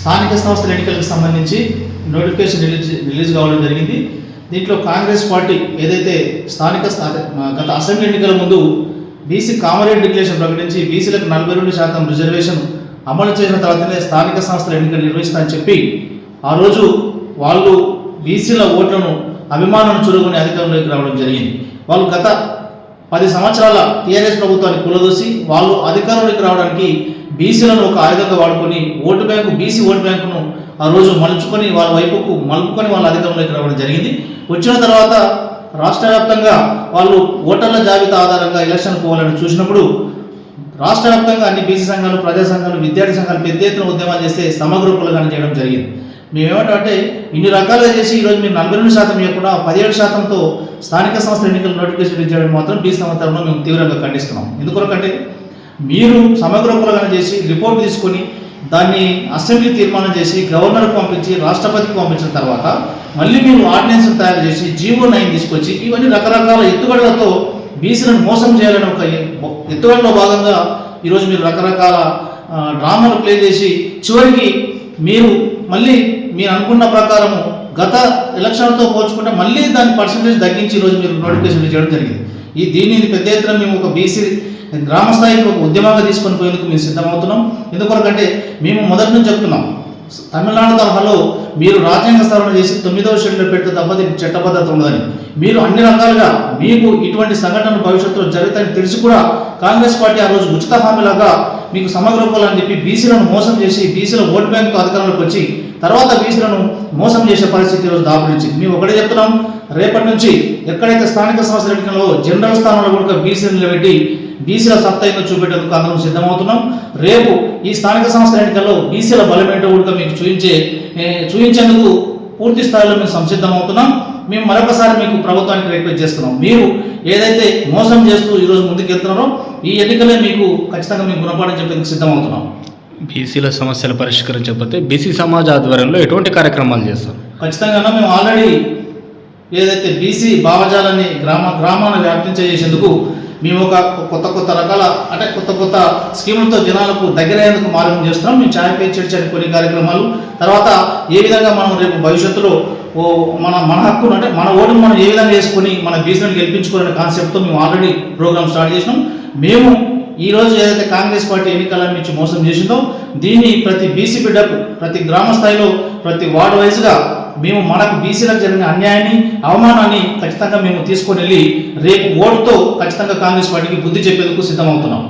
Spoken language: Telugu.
స్థానిక సంస్థల ఎన్నికలకు సంబంధించి నోటిఫికేషన్ రిలీజ్ కావడం జరిగింది. దీంట్లో కాంగ్రెస్ పార్టీ ఏదైతే గత అసెంబ్లీ ఎన్నికల ముందు బీసీ కామన్ డిక్లరేషన్ ప్రకటించి బీసీలకు 42% రిజర్వేషన్ అమలు చేసిన తర్వాతనే స్థానిక సంస్థల ఎన్నికలు నిర్వహిస్తారని చెప్పి ఆ రోజు వాళ్ళు బీసీల ఓట్లను అభిమానం చురుకుని అధికారంలోకి రావడం జరిగింది. వాళ్ళు గత 10 సంవత్సరాల టీఆర్ఎస్ ప్రభుత్వాన్ని కూలదోసి వాళ్ళు అధికారంలోకి రావడానికి బీసీలను ఒక ఆయుధంగా వాడుకొని బీసీ ఓటు బ్యాంకును ఆ రోజు మలుచుకొని వాళ్ళ వైపుకు మలుపుకొని వాళ్ళ అధికారంలోకి రావడం జరిగింది. వచ్చిన తర్వాత రాష్ట్ర వ్యాప్తంగా వాళ్ళు ఓటర్ల జాబితా ఆధారంగా ఎలక్షన్ పోవాలని చూసినప్పుడు రాష్ట్ర వ్యాప్తంగా అన్ని బీసీ సంఘాలు, ప్రజా సంఘాలు, విద్యార్థి సంఘాలు పెద్ద ఎత్తున ఉద్యమాలు చేస్తే సమగ్ర కులగణన చేయడం జరిగింది. మేమేమంటే ఇన్ని రకాలుగా చేసి ఈరోజు మీరు 42% ఇవ్వకుండా 17%తో స్థానిక సంస్థల ఎన్నికల నోటిఫికేషన్ ఇచ్చేయడం మాత్రం బీసీ సంవత్సరంలో మేము తీవ్రంగా ఖండిస్తున్నాం. ఎందుకొరకంటే మీరు సమగ్ర కులగణన చేసి రిపోర్ట్ తీసుకొని దాన్ని అసెంబ్లీ తీర్మానం చేసి గవర్నర్కి పంపించి రాష్ట్రపతికి పంపించిన తర్వాత మళ్ళీ మీరు ఆర్డినెన్స్ తయారు చేసి జీవో 9 తీసుకొచ్చి ఇవన్నీ రకరకాల ఎత్తుగడలతో బీసీలను మోసం చేయాలని ఒక ఎత్తుగడలో భాగంగా ఈరోజు మీరు రకరకాల డ్రామాలు ప్లే చేసి చివరికి మీరు మళ్ళీ మీరు అనుకున్న ప్రకారము గత ఎలక్షన్లతో పోల్చుకుంటే మళ్ళీ దాని పర్సంటేజ్ తగ్గించి ఈరోజు మీరు నోటిఫికేషన్ చేయడం జరిగింది. దీన్ని పెద్ద ఎత్తున మేము ఒక బీసీ గ్రామ స్థాయికి ఒక ఉద్యమంగా తీసుకొని పోయేందుకు మేము సిద్ధమవుతున్నాం. ఎందుకొరకంటే మేము మొదటి నుంచి చెప్తున్నాం, తమిళనాడు తరహాలో మీరు రాజ్యాంగ సవరణ చేసి 9వ షెడ్యూల్ పెడితే తప్ప దీనికి చట్టబద్ధత ఉండదని, మీరు అన్ని రకాలుగా మీకు ఇటువంటి సంఘటనలు భవిష్యత్తులో జరుగుతాయని తెలిసి కూడా కాంగ్రెస్ పార్టీ ఆ రోజు ఉచిత హామీలాగా మీకు సమగ్ర కులాన్ని చెప్పి బీసీలను మోసం చేసి బీసీల ఓటు బ్యాంకు అధికారంలోకి వచ్చి తర్వాత బీసీలను మోసం చేసే పరిస్థితి ఈరోజు దాపురించి మేము ఒకటే చెప్తున్నాం, రేపటి నుంచి ఎక్కడైతే స్థానిక సంస్థల ఎన్నికల్లో జనరల్ స్థానంలో కూడా బీసీలు నిలబెట్టి బీసీల సత్తాయితో చూపెట్టేందుకు అందరం సిద్ధమవుతున్నాం. రేపు ఈ స్థానిక సంస్థల ఎన్నికల్లో బీసీల బలమేంటో కూడా మీకు చూపించేందుకు పూర్తి స్థాయిలో మేము సంసిద్ధమవుతున్నాం. మేము మరొకసారి మీకు ప్రభుత్వానికి రిక్వెస్ట్ చేస్తున్నాం, మీరు ఏదైతే మోసం చేస్తూ ఈరోజు ముందుకు వెళ్తున్నారో ఈ ఎన్నికలే మీకు ఖచ్చితంగా మీకు గుణపాఠం చెప్పేందుకు సిద్ధమవుతున్నాం. బీసీల సమస్యలు పరిష్కరించకపోతే బీసీ సమాజ ఆధ్వర్యంలో ఎటువంటి కార్యక్రమాలు చేస్తారు? ఖచ్చితంగా మేము ఆల్రెడీ ఏదైతే బీసీ భావజాలాన్ని గ్రామాన్ని వ్యాప్తించేసేందుకు మేము ఒక కొత్త రకాల కొత్త స్కీములతో జనాలకు దగ్గరయ్యేందుకు మార్గం చేస్తున్నాం. మేము ఛాయ్ పే చర్చ అనే కొన్ని కార్యక్రమాలు, తర్వాత ఏ విధంగా మనం రేపు భవిష్యత్తులో మన హక్కును మన ఓటును మనం ఏ విధంగా వేసుకొని మన బీసీలను గెలిపించుకోవాలనే కాన్సెప్ట్తో మేము ఆల్రెడీ ప్రోగ్రామ్ స్టార్ట్ చేసినాం. మేము ఈరోజు ఏదైతే కాంగ్రెస్ పార్టీ ఎన్నికలను నుంచి మోసం చేసిందో దీన్ని ప్రతి బీసీ బిడ్డకు ప్రతి గ్రామ స్థాయిలో ప్రతి వార్డు వైజ్గా మేము మనకు బీసీలకు జరిగిన అన్యాయాన్ని అవమానాన్ని ఖచ్చితంగా మేము తీసుకొని వెళ్ళి రేపు ఓటుతో ఖచ్చితంగా కాంగ్రెస్ పార్టీకి బుద్ధి చెప్పేందుకు సిద్ధమవుతున్నాం.